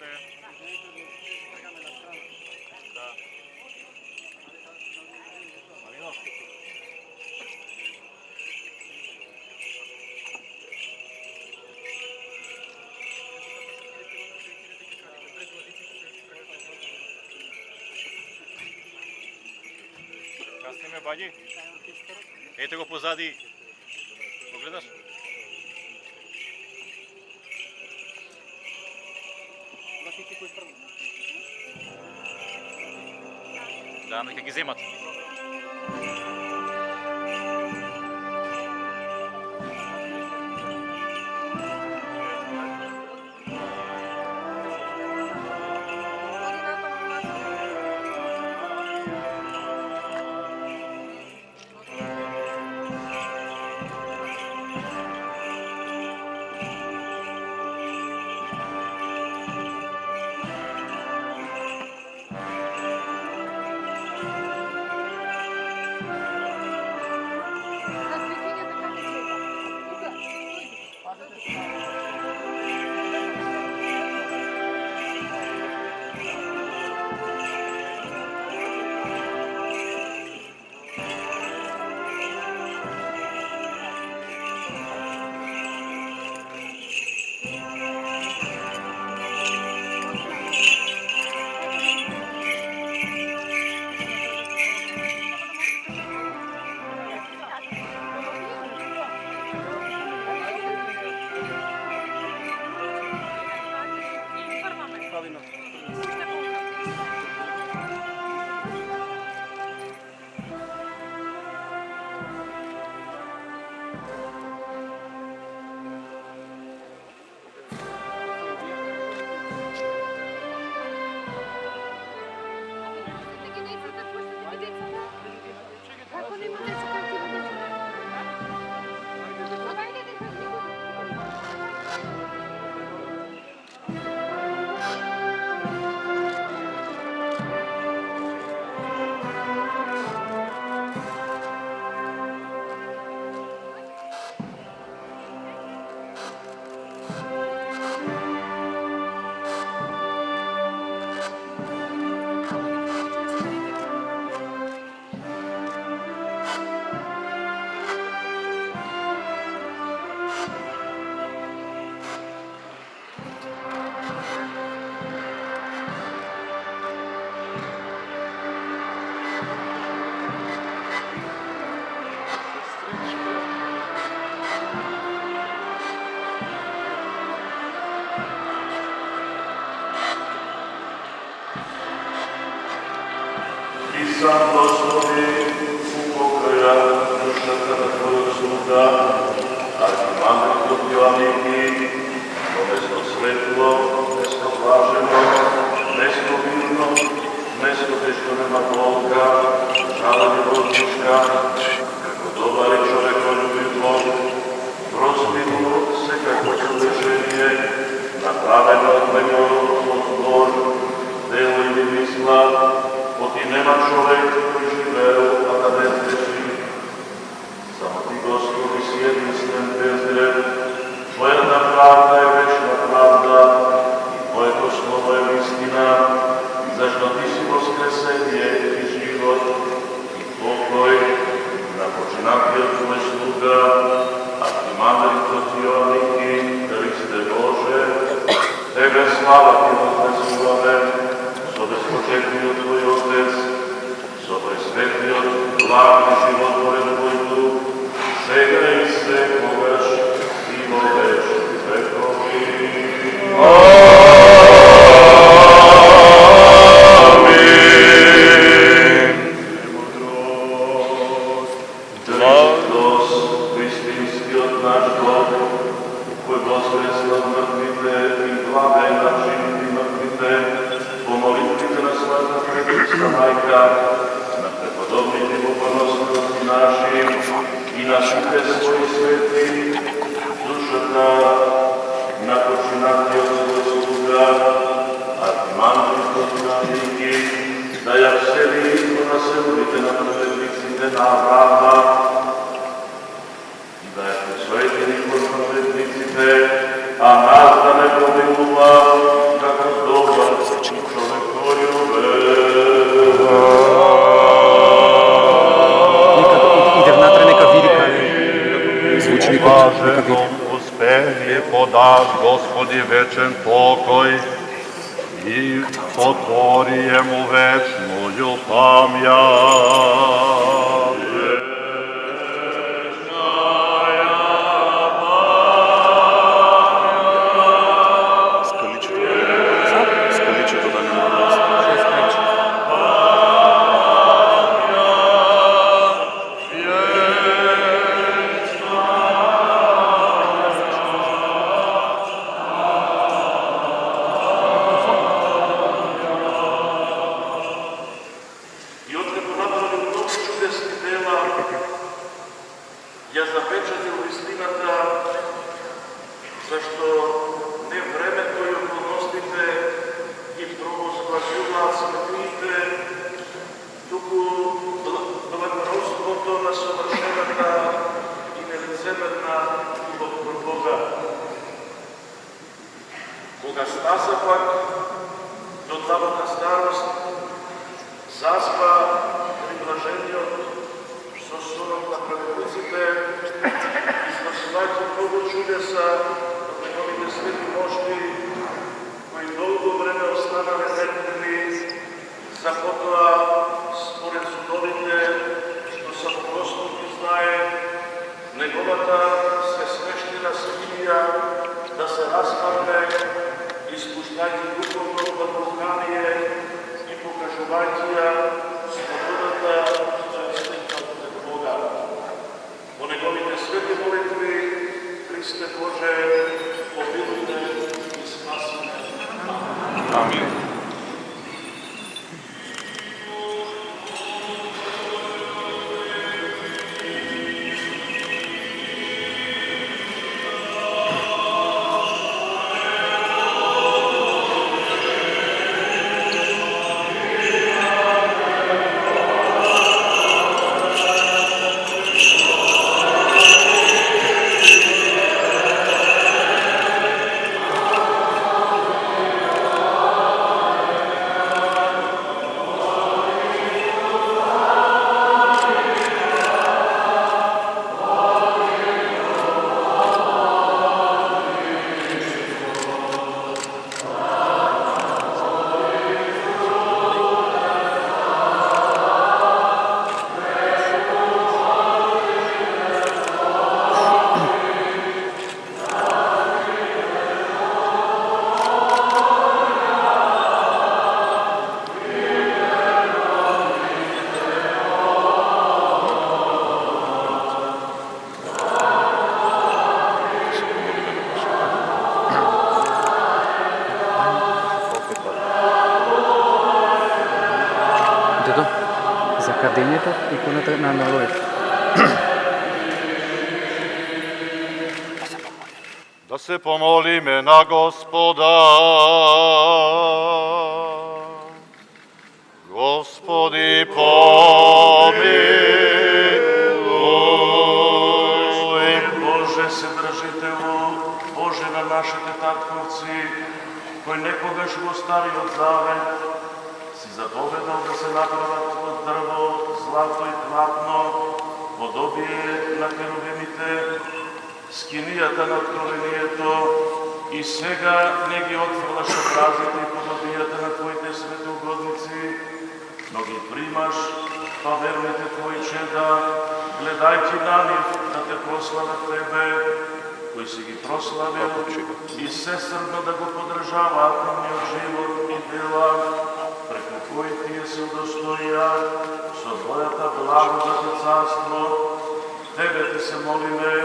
Да. Малиновки. Kasníme, Badi? Ejte go pozadí. Pogledaš? Dáme jak zimat. Sam Gospodi, upokoja dušaka tvojeg sluga, arhimandritu Joanniki, mesto svetlo, mesto blaženo, mesto mirno, mesto gde što nema Boga, žalanje Božnička, kako dobar je čovekoljubivo, prosti mu se kako čovečenje, napraveno od mego odbor, delo ili misla, Oti nema čovek koji živeo, a da ne zreši. Samo ti, Gospodi, si jedinstven bezred, tvoja pravda je večna pravda i tvoje to slovo je istina, zašto ti si voskresenje i život i pokoj na počinatio tvoj sluga, arhimandrito Joanniki, Hriste Bože, tebe slava ti voznесуваме, sobe spočetnio tvoj Otec, sobe svetnio glavni životvoren tvoj duh, сега и секогаш и во вечни векови. Амин. Христос, истинскиот наш Бог, кој воскреснал мртвите и главе на живите мртвите, по молитвите на Света Пречиста Мајка, на преподобните во поносности наши и на сите своји свети, душата на починатиот свој слуга, архимандритот Joanniki, да ја всели во населбите на праведниците на Авраама и да ја посвети никој праведниците, а нас да не помилува како podaš, Gospodi, večen pokoj i otvori mu večnuju pamjat. Ја запечатил вистината, зашто не времето и околностите ги провозгласуваат светиите, туку благородството на совршената и нелицемерна љубов кон Бога. Кога стаса пак до длабока старост, заспа приблажениот со сором на праведниците, извршувајќи многу чудеса од неговите свети мошти, кои долго време останале нервни, за потоа, според судовите, што самопростно ги знае, неговата свесвещена свинија да се распадне, испуштајќи духовно възбухание и покажувајќи ја слободата по неговите свети молитви, Христе Боже, помилујте и спаси ме. Амин. За кадењето иконата на Ноев. Да се помолиме на Господа. Господи, помилуј. Боже, Вседржителу, Боже на нашите татковци, кој некогаш во Стариот Завет си заповедал да се направат од дрво, злато и платно, подобие на херувимите, скинијата на откровението, и сега не ги отфрлаш образите и подобијата на Твоите светоугодници, но ги примаш, па верните Твои чеда, гледајќи на нив да те прослават Тебе, кој си ги прославил, и сесрдно да го подржаваат нивниот живот и дела, преку кои Тие се удостоија со Твојата благодат и царство. Тебе Те се молиме,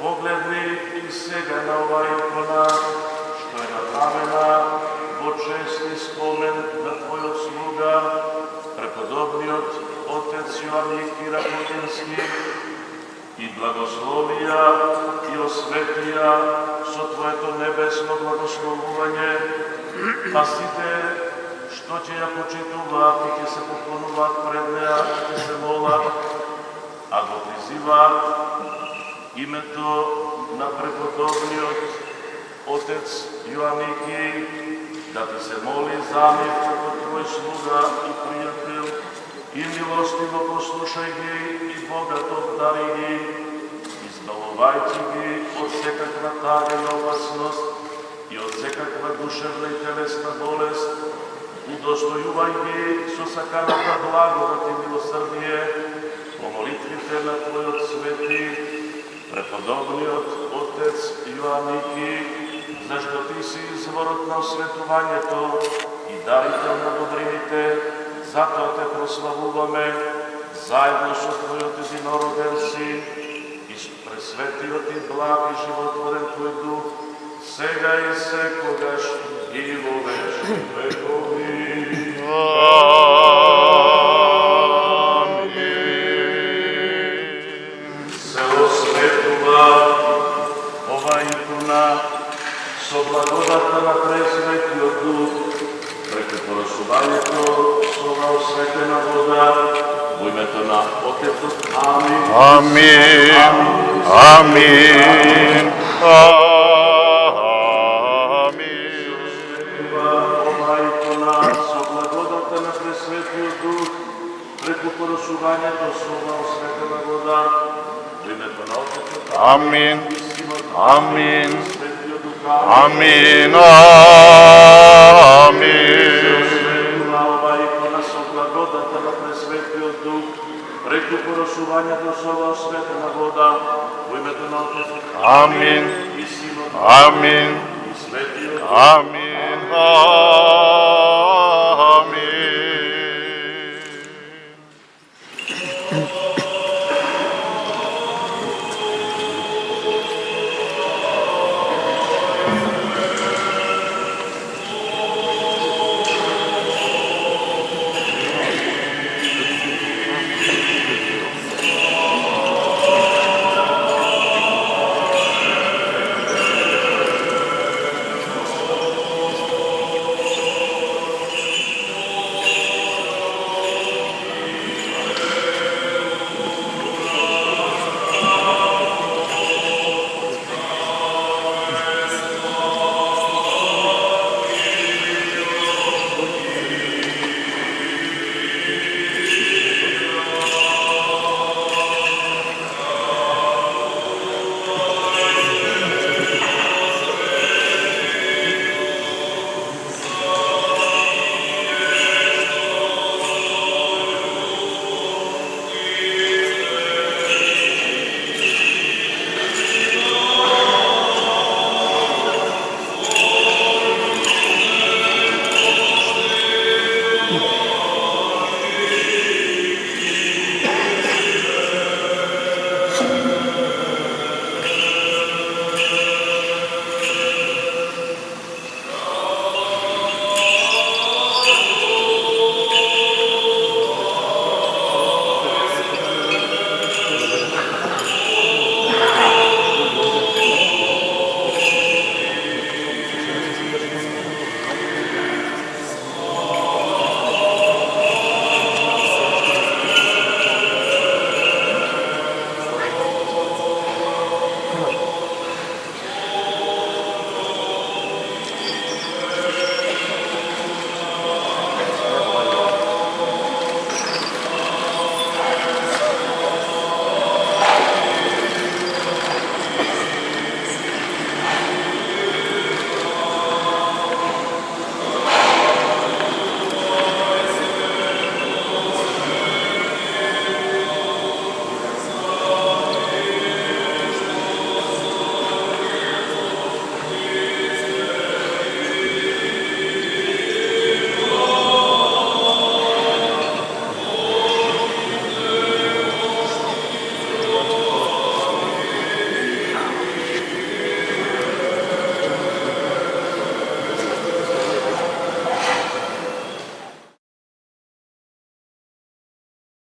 погледни и сега на оваа икона, што е направена во чест и спомен на Твојот слуга, преподобниот Отец Јоанник Ракотински, и благословија и осветија со Твоето небесно благословување, а сите што ќе ја почитуваат и ќе се поклонуваат пред неа и ќе се молат, а го призиваат името на преподобниот Отец Јоанники, да Ти се моли за нив како Твој слуга и пријател, и милостиво послушај ги и богато обдари ги, избавувај чувајќи ги од секаква тајна опасност и од секаква душевна и телесна болест, удостојувај ги со саканата благодат и милосрдие по молитвите на Твојот свети, преподобниот Отец Јоанники, зашто Ти си изворот на осветувањето и дарител на добрините, затоа Те прославуваме, заедно со Твојот единороден Син и пресветиот и благ и животворен Твој Дух, сега и секогаш и во вечни векови. Се осветува ова икона со благодата на Пресветиот Дух, преку порасувањето со ова осветена вода, во името на Отецот. Амин. Амин. Амин. Со благодата на Пресветиот Дух, преку порасувањето со ова осветена вода, во името на Отецот. Амин. Амин. Светиот Дух. Амин. Амин. Ова икона со благодата на Пресветиот Дух, преку порасувањето со ова осветена вода, во името на Отецот. Амин. И Синот. Амин. И Светиот Дух. Амин.